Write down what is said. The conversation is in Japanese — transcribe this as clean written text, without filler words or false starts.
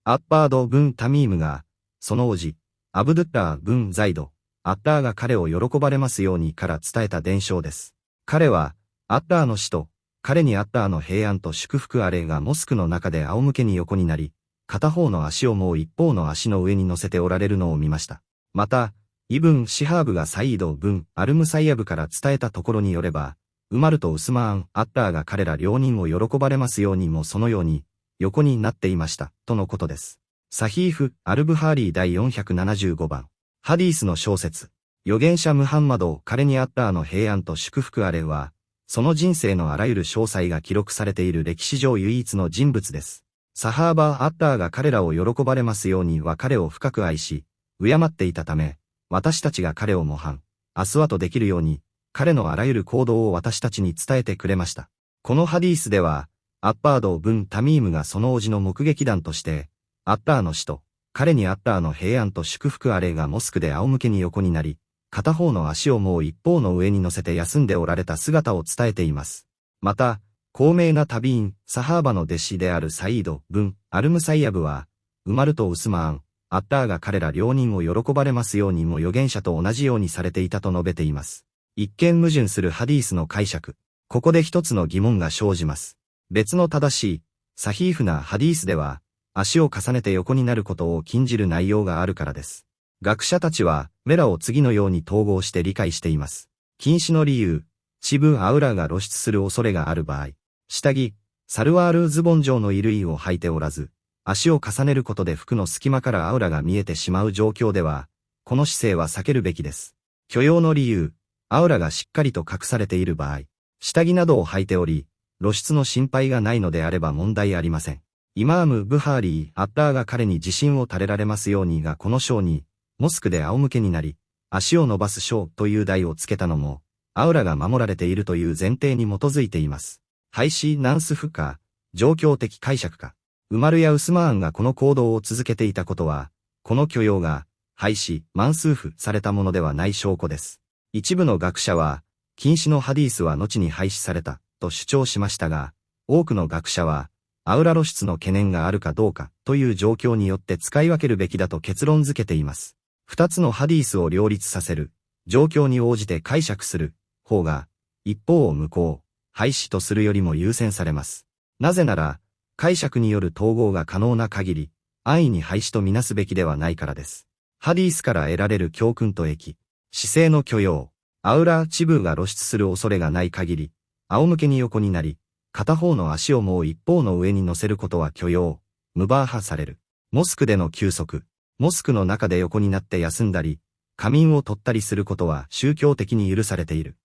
アッバード・ブン・タミームが、その叔父、アブドゥッラー・ブン・ザイド、アッラーが彼を喜ばれますようにから伝えた伝承です。彼は、アッラーの死と、彼にアッラーの平安と祝福あれがモスクの中で仰向けに横になり、片方の足をもう一方の足の上に乗せておられるのを見ました。また、イブン・シハーブがサイード・ブン・アルムサイヤブから伝えたところによれば、ウマルとウスマーン・アッラーが彼ら両人を喜ばれますようにもそのように、横になっていました、とのことです。サヒーフ・アルブハーリー第475番。ハディースの小説。預言者ムハンマドを彼にアッラーの平安と祝福あれは、その人生のあらゆる詳細が記録されている歴史上唯一の人物です。サハーバー・アッラーが彼らを喜ばれますようには彼を深く愛し、敬っていたため、私たちが彼を模範、アスワとできるように、彼のあらゆる行動を私たちに伝えてくれました。このハディースでは、アッバード・ブン・タミームがその叔父の目撃談として、アッラーの死と、彼にアッラーの平安と祝福あれがモスクで仰向けに横になり、片方の足をもう一方の上に乗せて休んでおられた姿を伝えています。また、高名なタビーン、サハーバの弟子であるサイード・ブン・アルムサイヤブは、ウマルとウスマーン、アッラーが彼ら両人を喜ばれますようにも預言者と同じようにされていたと述べています。一見矛盾するハディースの解釈。ここで一つの疑問が生じます。別の正しい、サヒーフなハディースでは、足を重ねて横になることを禁じる内容があるからです。学者たちは、メラを次のように統合して理解しています。禁止の理由、チブ・アウラが露出する恐れがある場合、下着、サルワールズボン状の衣類を履いておらず、足を重ねることで服の隙間からアウラが見えてしまう状況では、この姿勢は避けるべきです。許容の理由、アウラがしっかりと隠されている場合、下着などを履いており、露出の心配がないのであれば問題ありません。イマーム・ブハーリー・アッラーが彼に自信を垂れられますようにがこの章に、モスクで仰向けになり、足を伸ばす章という題をつけたのも、アウラが守られているという前提に基づいています。廃止・ナンスフか、状況的解釈か。ウマルやウスマーンがこの行動を続けていたことは、この許容が、廃止・マンスーフされたものではない証拠です。一部の学者は、禁止のハディースは後に廃止された、と主張しましたが、多くの学者は、アウラ露出の懸念があるかどうかという状況によって使い分けるべきだと結論付けています。二つのハディースを両立させる、状況に応じて解釈する、方が、一方を無効、廃止とするよりも優先されます。なぜなら、解釈による統合が可能な限り、安易に廃止とみなすべきではないからです。ハディースから得られる教訓と益、姿勢の許容、アウラ・チブーが露出する恐れがない限り、仰向けに横になり、片方の足をもう一方の上に乗せることは許容、ムバーハされる。モスクでの休息、モスクの中で横になって休んだり、仮眠を取ったりすることは宗教的に許されている。